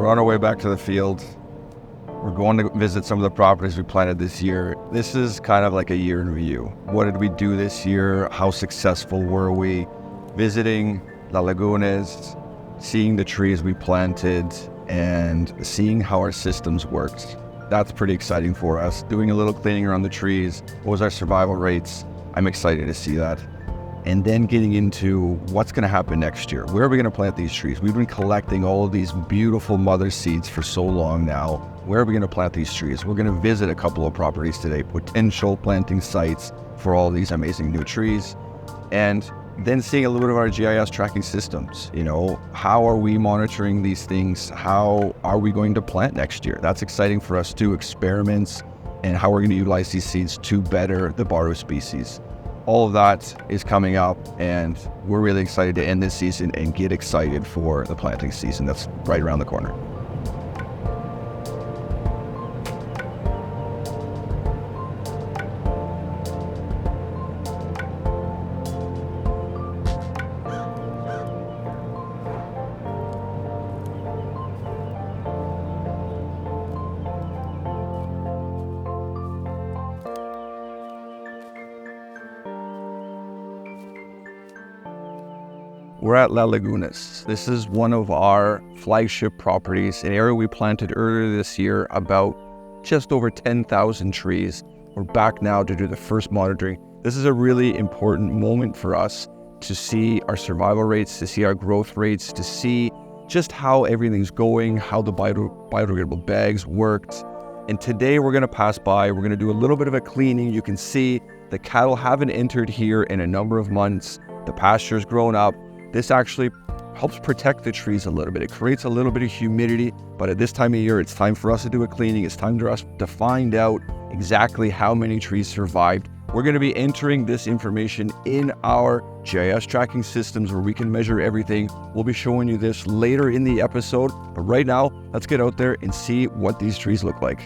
on our way back to the field. We're going to visit some of the properties we planted this year. This is kind of like a year in review. What did we do this year? How successful were we? Visiting La Lagunas, seeing the trees we planted, and seeing how our systems worked. That's pretty exciting for us. Doing a little cleaning around the trees. What was our survival rates? I'm excited to see that. And then getting into what's going to happen next year. Where are we going to plant these trees? We've been collecting all of these beautiful mother seeds for so long now. Where are we going to plant these trees? We're going to visit a couple of properties today, potential planting sites for all these amazing new trees. And then seeing a little bit of our GIS tracking systems. How are we monitoring these things? How are we going to plant next year? That's exciting for us too. Experiments and how we're going to utilize these seeds to better the barrow species. All of that is coming up, and we're really excited to end this season and get excited for the planting season that's right around the corner. We're at La Lagunas. This is one of our flagship properties, an area we planted earlier this year, about just over 10,000 trees. We're back now to do the first monitoring. This is a really important moment for us to see our survival rates, to see our growth rates, to see just how everything's going, how the biodegradable bags worked. And today we're going to pass by, we're going to do a little bit of a cleaning. You can see the cattle haven't entered here in a number of months. The pasture's grown up. This actually helps protect the trees a little bit. It creates a little bit of humidity, but at this time of year, it's time for us to do a cleaning. It's time for us to find out exactly how many trees survived. We're going to be entering this information in our GIS tracking systems where we can measure everything. We'll be showing you this later in the episode, but right now, let's get out there and see what these trees look like.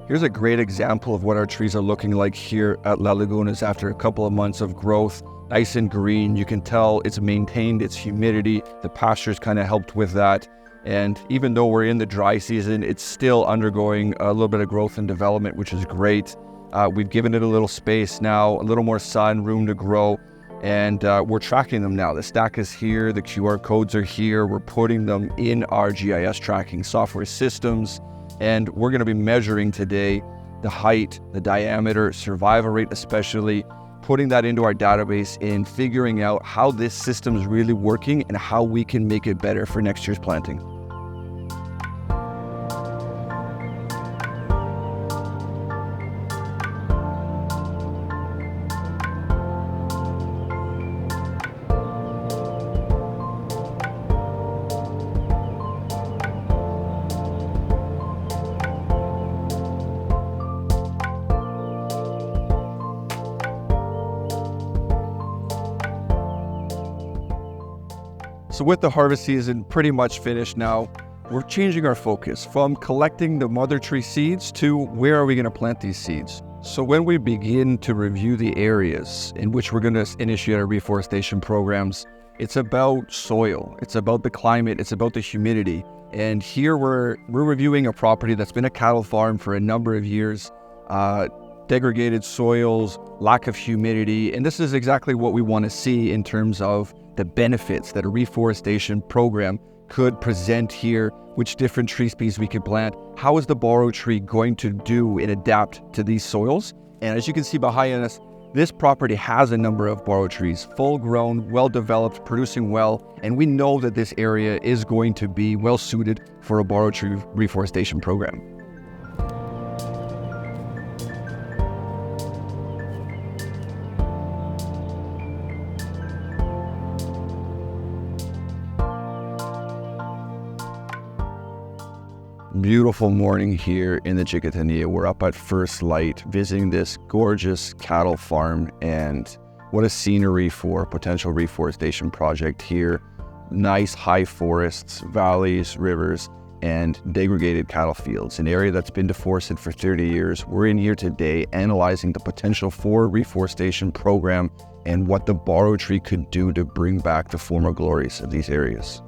Here's a great example of what our trees are looking like here at La Lagunas after a couple of months of growth. Nice and green. You can tell it's maintained its humidity. The pastures kind of helped with that. And even though we're in the dry season, it's still undergoing a little bit of growth and development, which is great. We've given it a little space now, a little more sun, room to grow. And we're tracking them now. The stack is here. The QR codes are here. We're putting them in our GIS tracking software systems. And we're going to be measuring today the height, the diameter, survival rate especially, putting that into our database and figuring out how this system is really working and how we can make it better for next year's planting. So with the harvest season pretty much finished now, we're changing our focus from collecting the mother tree seeds to where are we going to plant these seeds. So when we begin to review the areas in which we're going to initiate our reforestation programs, it's about soil, it's about the climate, it's about the humidity. And here we're reviewing a property that's been a cattle farm for a number of years, degraded soils, lack of humidity, and this is exactly what we want to see in terms of the benefits that a reforestation program could present here, which different tree species we could plant, how is the barrow tree going to do and adapt to these soils. And as you can see behind us, this property has a number of barrow trees, full grown, well developed, producing well, and we know that this area is going to be well suited for a barrow tree reforestation program. Beautiful morning here in the Chiquitania. We're up at first light visiting this gorgeous cattle farm, and what a scenery for a potential reforestation project here. Nice high forests, valleys, rivers, and degraded cattle fields, an area that's been deforested for 30 years. We're in here today analyzing the potential for reforestation program and what the borrow tree could do to bring back the former glories of these areas.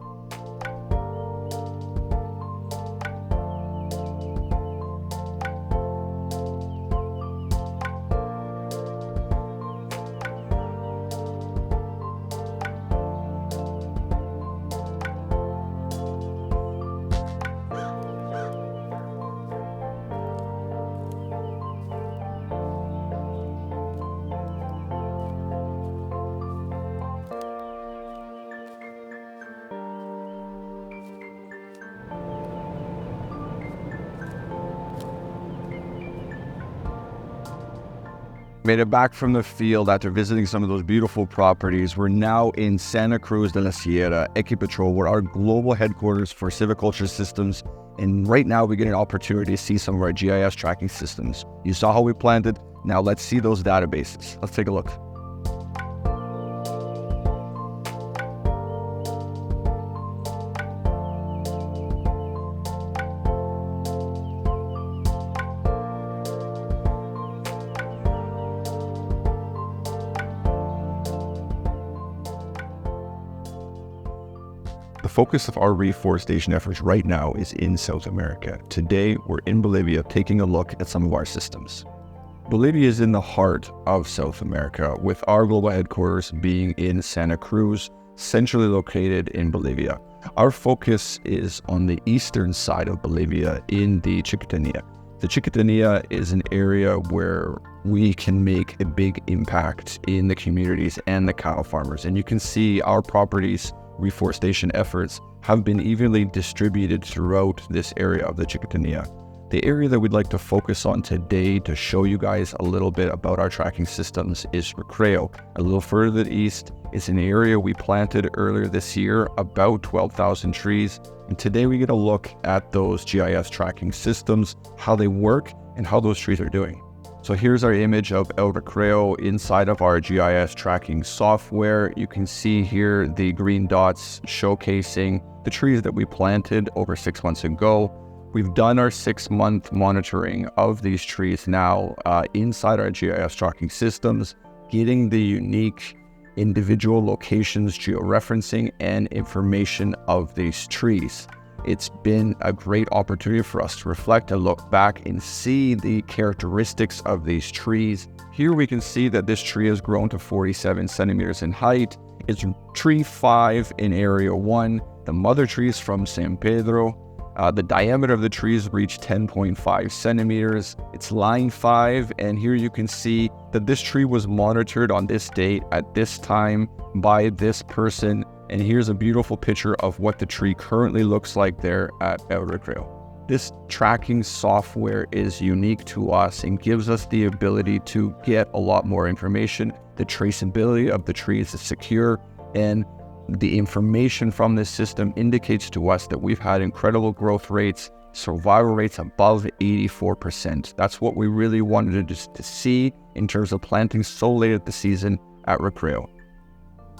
Made it back from the field after visiting some of those beautiful properties. We're now in Santa Cruz de la Sierra, Equipetrol, where our global headquarters for silviculture systems. And right now we get an opportunity to see some of our GIS tracking systems. You saw how we planted. Now let's see those databases. Let's take a look. The focus of our reforestation efforts right now is in South America. Today, we're in Bolivia taking a look at some of our systems. Bolivia is in the heart of South America, with our global headquarters being in Santa Cruz, centrally located in Bolivia. Our focus is on the eastern side of Bolivia in the Chiquitania. The Chiquitania is an area where we can make a big impact in the communities and the cattle farmers. And you can see our properties reforestation efforts have been evenly distributed throughout this area of the Chiquitania. The area that we'd like to focus on today to show you guys a little bit about our tracking systems is Recreo. A little further east is an area we planted earlier this year, about 12,000 trees. And today we get a look at those GIS tracking systems, how they work, and how those trees are doing. So here's our image of El Recreo inside of our GIS tracking software. You can see here the green dots showcasing the trees that we planted over 6 months ago. We've done our 6-month monitoring of these trees now inside our GIS tracking systems, getting the unique individual locations, georeferencing, and information of these trees. It's been a great opportunity for us to reflect and look back and see the characteristics of these trees. Here we can see that this tree has grown to 47 centimeters in height. It's tree 5 in area 1. The mother tree is from San Pedro. The diameter of the trees reached 10.5 centimeters. It's line 5, and here you can see that this tree was monitored on this date at this time by this person. And here's a beautiful picture of what the tree currently looks like there at El Recreo. This tracking software is unique to us and gives us the ability to get a lot more information. The traceability of the trees is secure, and the information from this system indicates to us that we've had incredible growth rates, survival rates above 84%. That's what we really wanted to see in terms of planting so late at the season at Recreo.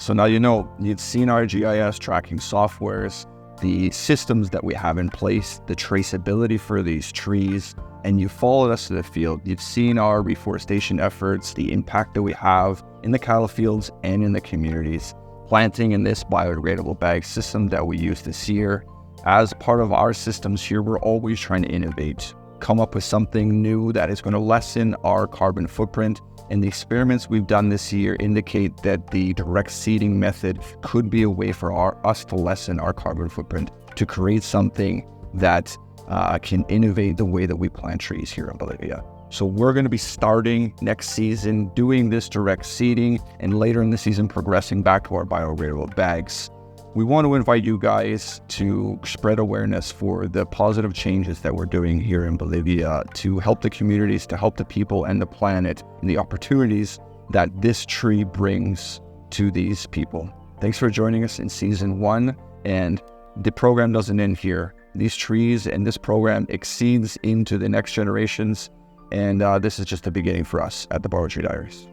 So now you know, you've seen our GIS tracking softwares, the systems that we have in place, the traceability for these trees, and you followed us to the field. You've seen our reforestation efforts, the impact that we have in the cattle fields and in the communities, planting in this biodegradable bag system that we used this year. As part of our systems here, we're always trying to innovate, come up with something new that is going to lessen our carbon footprint. And the experiments we've done this year indicate that the direct seeding method could be a way for us to lessen our carbon footprint, to create something that can innovate the way that we plant trees here in Bolivia. So we're going to be starting next season doing this direct seeding, and later in the season progressing back to our biodegradable bags. We want to invite you guys to spread awareness for the positive changes that we're doing here in Bolivia to help the communities, to help the people and the planet, and the opportunities that this tree brings to these people. Thanks for joining us in season 1, and the program doesn't end here. these trees and this program exceeds into the next generations. And this is just the beginning for us at the Borrow Tree Diaries.